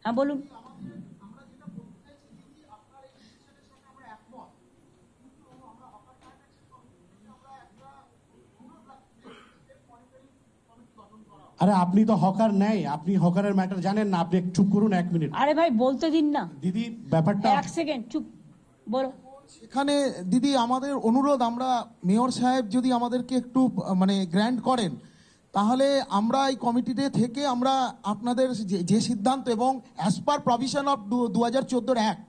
হ্যাঁ বলুন। আরে আপনি তো হকার নেই, আপনি হকারের ম্যাটার জানেন না, আপনি চুপ করুন 1 মিনিট। আরে ভাই বলতে দিন না দিদি, ব্যাপারটা 1 সেকেন্ড চুপ বলো। সেখানে দিদি আমাদের অনুরোধ, আমরা মেয়র সাহেব যদি আমাদেরকে একটু মানে গ্র্যান্ট করেন, তাহলে আমরা এই কমিটিতে থেকে আমরা আপনাদের যে সিদ্ধান্ত এবং as per provision of 2014 act,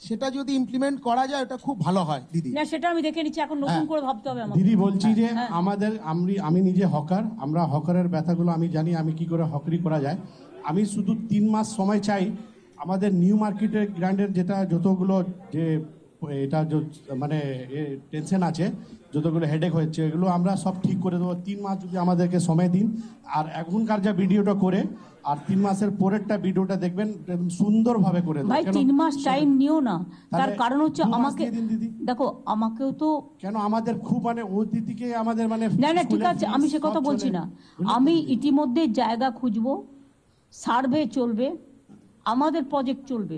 সেটা যদি ইমপ্লিমেন্ট করা যায় এটা খুব ভালো হয় দিদি। না সেটা আমি দেখে নিচ্ছি, এখন নতুন করে ভাবতে হবে আমাকে। দিদি বলছি যে আমি নিজে হকার, আমরা হকারের ব্যথাগুলো আমি জানি, আমি কি করে হকারি করা যায়। আমি শুধু 3 মাস সময় চাই। আমাদের নিউ মার্কেটের গ্র্যান্ডের যেটা যতগুলো যে এটা মানে টেনশন আছে, যতগুলো হেডেক হয়েছে, এগুলো আমরা সব ঠিক করে দেবো। 3 মাস যদি আমাদেরকে সময় দিন, আর এখনকার যা ভিডিওটা করে আর 3 মাসের পরেরটা ভিডিওটা দেখবেন, সুন্দরভাবে করে দেবো। ভাই 3 মাস টাইম নিও না, তার কারণ হচ্ছে আমাকে দেখো, আমাকেও তো কেন আমাদের খুব মানে অতিথিকে আমাদের মানে না না ঠিক আছে, আমি সে কথা বলছি না। আমি ইতিমধ্যে জায়গা খুঁজবো, সার্ভে চলবে, আমাদের প্রজেক্ট চলবে।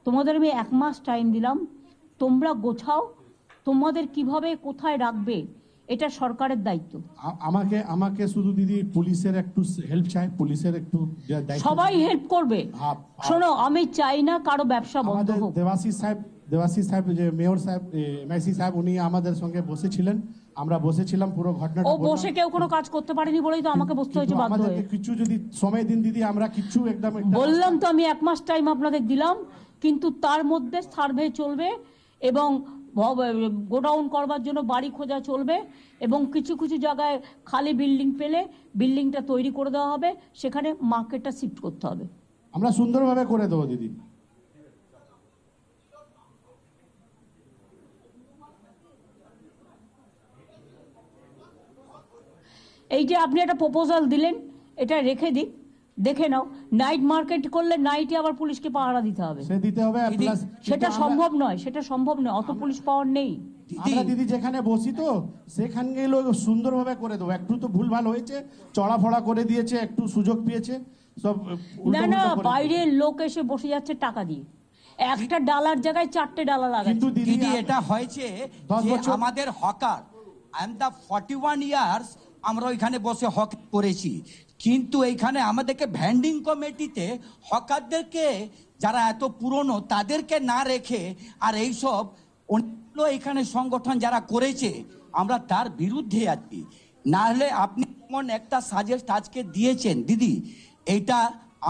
তোমাদের আমি 1 মাস টাইম দিলাম, তোমরা গোছাও তোমাদের কিভাবে কোথায় রাখবে, এটা সরকারের দায়িত্ব। আমাকে শুধু দিদি পুলিশের একটু হেল্প চাই, পুলিশের একটু সবাই হেল্প করবে। শোনো, আমি চাই না কারো ব্যবসা বন্ধ হোক। দেবাশিস সাহেব যে মেয়র সাহেব, এমআইসি সাহেব, উনি আমাদের সঙ্গে বসেছিলেন, আমরা বসেছিলাম পুরো ঘটনাটা। ও বসে কেউ কোনো কাজ করতে পারেনি বলেই তো আমাকে বসতে হয়েছে বাধ্য হয়ে। কিছু যদি সময় দিন দিদি, আমরা কিছু একদম বললাম তো, আমি 1 মাস টাইম আপনাদের দিলাম, কিন্তু তার মধ্যে সার্ভে চলবে এবং গোডাউন করবার জন্য বাড়ি খোঁজা চলবে, এবং কিছু কিছু জায়গায় খালি বিল্ডিং পেলে বিল্ডিংটা তৈরি করে দেওয়া হবে, সেখানে মার্কেটটা শিফট করতে হবে। আমরা সুন্দরভাবে করে দেবো দিদি। এই যে আপনি একটা প্রপোজাল দিলেন, এটা রেখে দিক, দেখে নাও। নাইট মার্কেট করলে নাইটে আবার পুলিশকে পাহারা দিতে হবে, সেটা সম্ভব নয়, সেটা সম্ভব নয়, অত পুলিশ পাওয়ার নেই। আমরা দিদি যেখানে বসি তো সেখানে সুন্দরভাবে করে দেবো। একটু তো ভুলভাল হয়েছে, চড়াফড়া করে দিয়েছে, একটু সুযোগ পেয়েছে সব। না না, বাইরের লোক এসে বসে যাচ্ছে টাকা দিয়ে, একটা ডালার জায়গায় 4টে ডালা লাগাচ্ছে। কিন্তু দিদি এটা হয়েছে আমাদের hawker, I am the 41 years আমরা ওইখানে বসে হক করেছি, কিন্তু এইখানে আমাদেরকে ভ্যান্ডিং কমিটিতে হকারদেরকে যারা এত পুরনো তাদেরকে না রেখে, আর এইসব অন্য এখানে সংগঠন যারা করেছে, আমরা তার বিরুদ্ধে আছি। না হলে আপনি এমন একটা সাজেস্ট আজকে দিয়েছেন দিদি, এইটা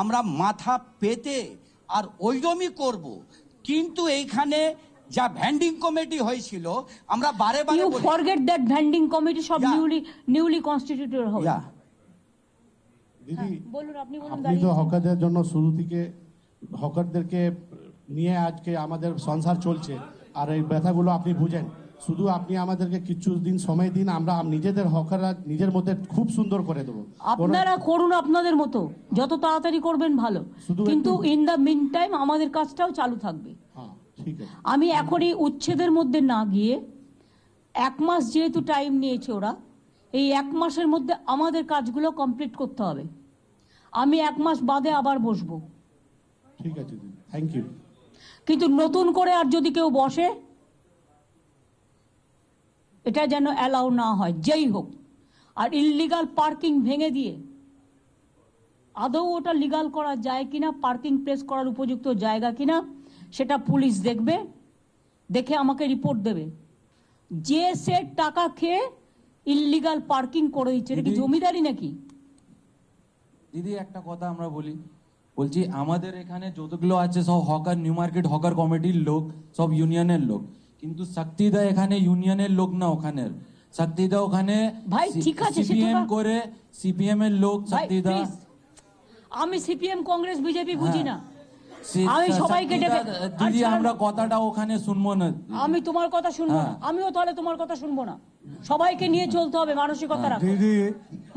আমরা মাথা পেতে আর ওইরকমই করব। কিন্তু এইখানে যা ভ্যান্ডিং কমিটি হয়েছিল, আমরা বারে বারে you forget that vending committee সব নিউলি কনস্টিটিউটেড হবে। দিদি বলুন, আপনি বলুন। আপনি তো হকারদের জন্য শুরু থেকে হকারদেরকে নিয়ে আজকে আমাদের সংসার চলছে, আর এই ব্যথাগুলো আপনি বুঝেন। শুধু আপনি আমাদেরকে কিছু দিন সময় দিন, আমরা নিজেদের হকাররা নিজের মধ্যে খুব সুন্দর করে দেবো। আপনারা করুন আপনাদের মতো, যত তাড়াতাড়ি করবেন ভালো, কিন্তু ইন দ্য মিন টাইম আমাদের কাজটাও চালু থাকবে। আমি এখনই উচ্ছেদের মধ্যে না গিয়ে, 1 মাস যেহেতু টাইম নিয়েছে ওরা, এই 1 মাসের মধ্যে আমাদের কাজগুলো কমপ্লিট করতে হবে। আমি 1 মাস বাদে আবার বসবো। ঠিক আছে, থ্যাংক ইউ। কিন্তু নতুন করে আর যদি কেউ বসে, এটা যেন অ্যালাউ না হয়, যেই হোক। আর ইললিগাল পার্কিং ভেঙে দিয়ে আদৌ ওটা লিগাল করা যায় কিনা, পার্কিং প্লেস করার উপযুক্ত জায়গা কিনা, সেটা পুলিশ দেখবে, দেখে আমাকে রিপোর্ট দেবে। যে সে টাকা খেয়ে ইললিগাল পার্কিং করে দিচ্ছে, এটা কি জমিদারি নাকি? দিদি একটা কথা আমরা বলছি, আমাদের এখানে যতগুলো আছে সব হকার, নিউ মার্কেট হকার কমিটির লোক, সব ইউনিয়নের লোক, কিন্তু শক্তিদা এখানে ইউনিয়নের লোক না, ওখানের শক্তিদা ওখানে ভাই ঠিক আছে, সিপিএম করে, সিপিএম এর লোক শক্তিদা। আমি সিপিএম কংগ্রেস বিজেপি বুঝি না, আমি সবাইকে ডেকে। দিদি আমরা কথাটা ওখানে শুনবো না, আমি তোমার কথা শুনবো না, আমিও তাহলে তোমার কথা শুনবো না। সবাইকে নিয়ে চলতে হবে, মানসিকতা রাখো,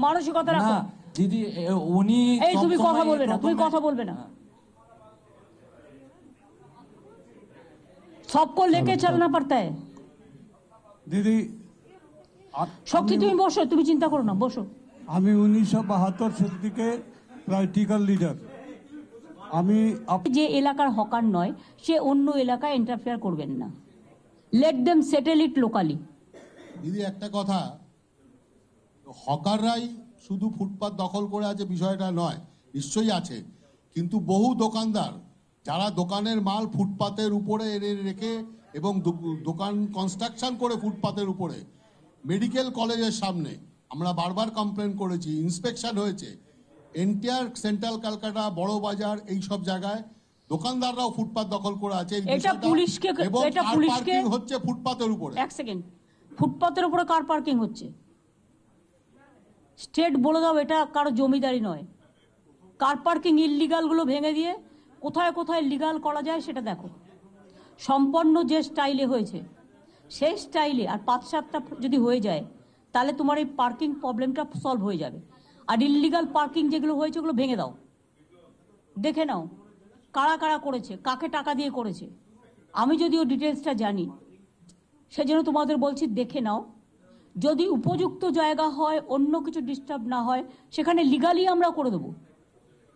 মানসিকতা রাখো। दीदी उनी এই তুমি কথা বলবে না, তুমি কথা বলবে না। सबको लेके चलना पड़ता है दीदी। শক্তি তুমি বসো, তুমি চিন্তা করো না, বসো। আমি 1972 সাল থেকে পলিটিক্যাল লিডার। আমি যে এলাকার হকার নয় সে অন্য এলাকায় ইন্টারফেয়ার করবেন না। লেট দেম সেটেল ইট লোকালি। দিদি একটা কথা, হকাররাই শুধু ফুটপাত দখল করে আছে বিষয়টা নয়, নিশ্চয়ই আছে, কিন্তু বহু দোকানদার যারা দোকানের মাল ফুটপাতের উপরে এনে রেখে এবং দোকান কনস্ট্রাকশন করে ফুটপাতের উপরে, মেডিকেল কলেজের সামনে আমরা বারবার কমপ্লেন করেছি, ইন্সপেকশন হয়েছে, এনটিআর সেন্ট্রাল কলকাতা বড় বাজার এই সব জায়গায় দোকানদাররাও ফুটপাত দখল করে আছে। এটা পুলিশকে হচ্ছে ফুটপাতের উপরে। এক সেকেন্ড, ফুটপাতের উপরে কার পার্কিং হচ্ছে? স্টেট বলে দাও, এটা কারো জমিদারি নয়। কার পার্কিং ইললিগাল গুলো ভেঙে দিয়ে কোথায় কোথায় লিগাল করা যায় সেটা দেখো। সম্পন্ন যে স্টাইলে হয়েছে সেই স্টাইলে আর 5-7টা যদি হয়ে যায় তাহলে তোমার এই পার্কিং প্রবলেমটা সলভ হয়ে যাবে। আর ইললিগাল পার্কিং যেগুলো হয়েছে ওগুলো ভেঙে দাও, দেখে নাও কারা কারা করেছে, কাকে টাকা দিয়ে করেছে। আমি যদিও ডিটেলসটা জানি সেজন্য তোমাদের বলছি, দেখে নাও। যদি উপযুক্ত জায়গা হয়, অন্য কিছু ডিস্টার্ব না হয়, সেখানে লিগালি আমরা করে দেবো।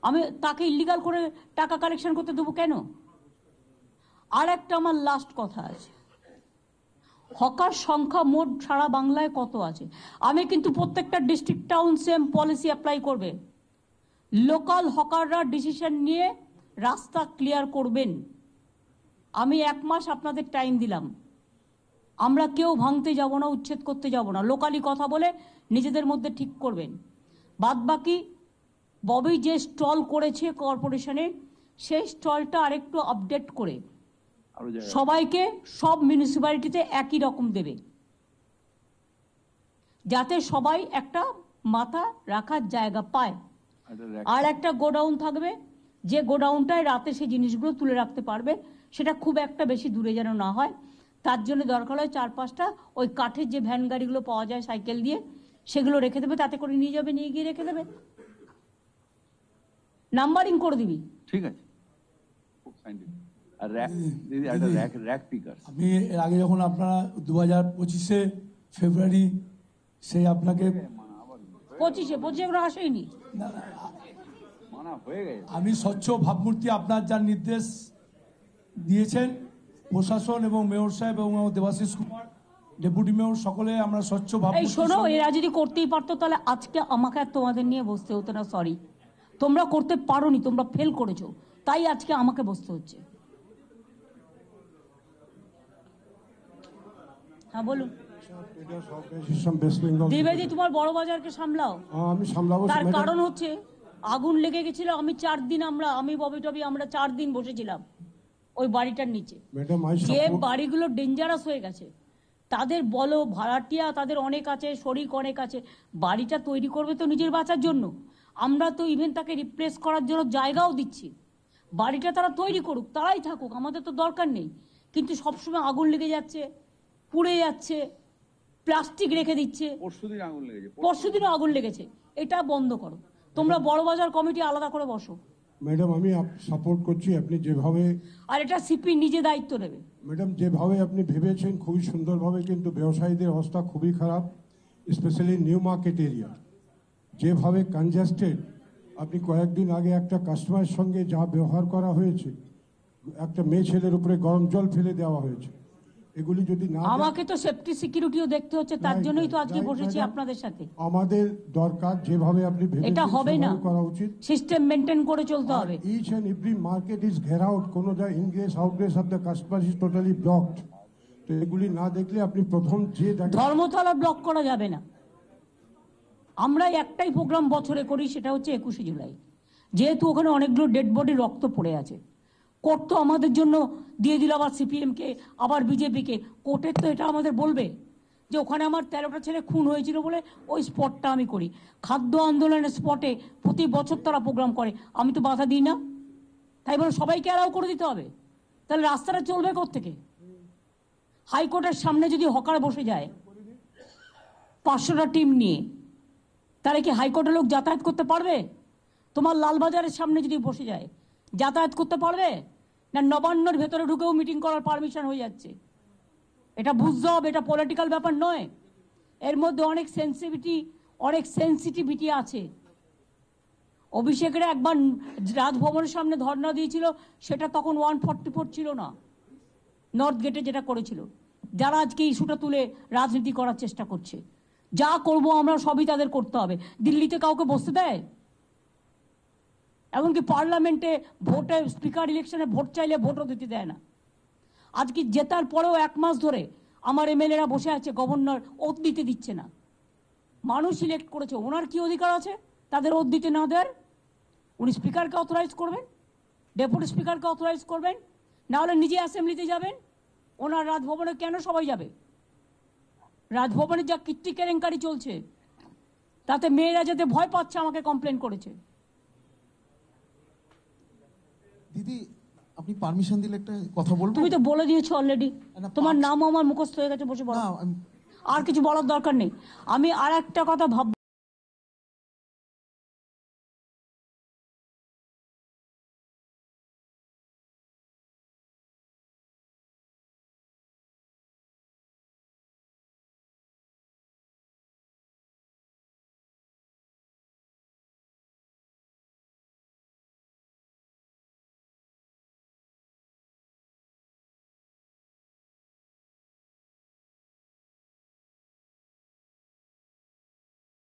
আমি তাকে ইলিগাল করে টাকা কালেকশন করতে দেবো কেন? আর একটা আমার লাস্ট কথা আছে, হকার সংখ্যা মোট সারা বাংলায় কত আছে? আমি কিন্তু প্রত্যেকটা district town same policy apply করবে। লোকাল হকাররা ডিসিশন নিয়ে রাস্তা ক্লিয়ার করবেন। আমি 1 মাস আপনাদের টাইম দিলাম, আমরা কেউ ভাঙতে যাব না, উচ্ছেদ করতে যাব না, লোকালি কথা বলে নিজেদের মধ্যে ঠিক করবেন। বাদ বাকি ববি যে স্টল করেছে কর্পোরেশনে, সেই স্টলটা আরেকটু আপডেট করে সবাইকে সব মিউনিসিপ্যালিটিতে একই রকম দেবে, যাতে সবাই একটা মাথা রাখার জায়গা পায়। আর একটা গোডাউন থাকবে, যে গোডাউনটায় রাতে সেই জিনিসগুলো তুলে রাখতে পারবে, সেটা খুব একটা বেশি দূরে যেন না হয়। তার জন্য দরকার হয় 4-5টা ওই কাঠের যে ভ্যান গাড়িগুলো পাওয়া যায় সাইকেল দিয়ে, সেগুলো রেখে দেবে, তাতে করে নিয়ে যাবে, নিয়ে গিয়ে রেখে দেবে, নাম্বারিং করে দিবি। ঠিক আছে। আর র্যাক পিকার আমি এর আগে যখন আপনারা 2025 ফেব্রুয়ারি সেই আপনাকে 25 এগুলো আসেনি। মানা হয়ে গেছে। আমি স্বচ্ছ ভাবমূর্তি আপনার যা নির্দেশ দিয়েছেন প্রশাসন এবং মেয়র সাহেব এবং দেবাশিস কুমার ডেপুটি মেয়র সকলে আমরা স্বচ্ছ এই ভাবমূর্তি। শোনো, এরা যদি করতেই পারতো তাহলে আজকে আমাকে আর তোমাদের নিয়ে বসতে হতো না। সরি, তোমরা করতে পারোনি, তোমরা ফেল করেছো, তাই আজকে আমাকে বসতে হচ্ছে। হ্যাঁ বলুন। দ্বিবেদী, তোমার বড় বাজারকে সামলাও। আমি সামলাবো। তার কারণ হচ্ছে আগুন লেগে গেছিল, আমি ববি টবি আমরা 4 দিন বসেছিলাম ওই বাড়িটার নিচে। যে বাড়িগুলো ডেঞ্জারাস হয়ে গেছে তাদের বলো, ভাড়াটিয়া তাদের অনেক আছে, শরিক অনেক আছে, বাড়িটা তৈরি করবে তো নিজের বাঁচার জন্য। আমরা তো ইভেন তাকে রিপ্লেস করার জন্য জায়গাও দিচ্ছি। বাড়িটা তারা তৈরি করুক, তারাই থাকুক, আমাদের তো দরকার নেই। কিন্তু সবসময় আগুন লেগে যাচ্ছে, পুড়ে যাচ্ছে, প্লাস্টিক রেখে দিচ্ছে। পরশুদিনও আগুন লেগেছে, এটা বন্ধ করো। তোমরা বড় বাজার কমিটি আলাদা করে বসো। ম্যাডাম আমি সাপোর্ট করছি, আপনি যেভাবে, আর এটা সিপি নিজে দায়িত্ব নেবে। ম্যাডাম যেভাবে আপনি ভেবেছেন খুবই সুন্দরভাবে, কিন্তু ব্যবসায়ীদের অবস্থা খুবই খারাপ, স্পেশালি নিউ মার্কেট এরিয়া যেভাবে কনজেস্টেড। আপনি কয়েকদিন আগে একটা কাস্টমারের সঙ্গে যা ব্যবহার করা হয়েছে, একটা মেয়ে ছেলের উপরে গরম জল ফেলে দেওয়া হয়েছে, এগুলি যদি না, আমাকে তো সেফটি সিকিউরিটিও দেখতে হচ্ছে, তার জন্যই তো আজকে বসেছি আপনাদের সাথে। আমাদের দরকার যেভাবে আপনি এটা হবে না, করা উচিত, সিস্টেম মেনটেন করে চলতে হবে। Each and every market is ঘের আউট, কোনো যা ingress outgress of the customer is totally blocked. তো এগুলি না দেখলে আপনি প্রথম যে ধর্মতলা ব্লক করা যাবে না। আমরা একটাই প্রোগ্রাম বছরে করি, সেটা হচ্ছে 21শে জুলাই। যেহেতু ওখানে অনেকগুলো ডেড বডি রক্ত পড়ে আছে, কোর্ট তো আমাদের জন্য দিয়ে দিল আবার সিপিএমকে, আবার বিজেপিকে। কোর্টের তো এটা আমাদের বলবে যে ওখানে আমার 13টা ছেলে খুন হয়েছিল বলে ওই স্পটটা আমি করি। খাদ্য আন্দোলনের স্পটে প্রতি বছর তারা প্রোগ্রাম করে, আমি তো বাধা দিই না। তাই বলে সবাইকে অ্যালাউ করে দিতে হবে? তাহলে রাস্তাটা চলবে কোত্থেকে? হাইকোর্টের সামনে যদি হকার বসে যায় 500টা টিম নিয়ে, তাহলে কি হাইকোর্টের লোক যাতায়াত করতে পারবে? তোমার লালবাজারের সামনে যদি বসে যায় যাতায়াত করতে পারবে না? নবান্নর ভেতরে ঢুকেও মিটিং করার পারমিশন হয়ে যাচ্ছে। এটা বুঝতে হবে, এটা পলিটিক্যাল ব্যাপার নয়। এর মধ্যে অনেক সেন্সিটিভিটি আছে। অভিষেকের একবার রাজভবনের সামনে ধর্ণা দিয়েছিল, সেটা তখন 144 ছিল না, নর্থ গেটে যেটা করেছিল। যারা আজকে ইস্যুটা তুলে রাজনীতি করার চেষ্টা করছে, যা করব আমরা সবই তাদের করতে হবে। দিল্লিতে কাউকে বসতে দেয়? এমনকি পার্লামেন্টে ভোটে, স্পিকার ইলেকশনে ভোট চাইলে ভোটও দিতে দেয় না। আজকে জেতার পরেও 1 মাস ধরে আমার এমএলএরা বসে আছে, গভর্নর ওত দিতে দিচ্ছে না। মানুষ সিলেক্ট করেছে, ওনার কি অধিকার আছে তাদের ওত দিতে না দেওয়ার? উনি স্পিকারকে অথরাইজ করবেন, ডেপুটি স্পিকারকে অথরাইজ করবেন, না হলে নিজে অ্যাসেম্বলিতে যাবেন। ওনার রাজভবনে কেন সবাই যাবে? রাজভবনে যা কীর্তি কেলেঙ্কারি চলছে, তাতে মেয়েরা যেতে ভয় পাচ্ছে, আমাকে কমপ্লেন করেছে। দিদি আপনি পারমিশন দিলে একটা কথা বলবো? তুমি তো বলে দিয়েছো অলরেডি, না, তোমার নামও আমার মুখস্থ হয়ে গেছে, বসে বলো। না আর কিছু বলার দরকার নেই। আমি আর একটা কথা ভাব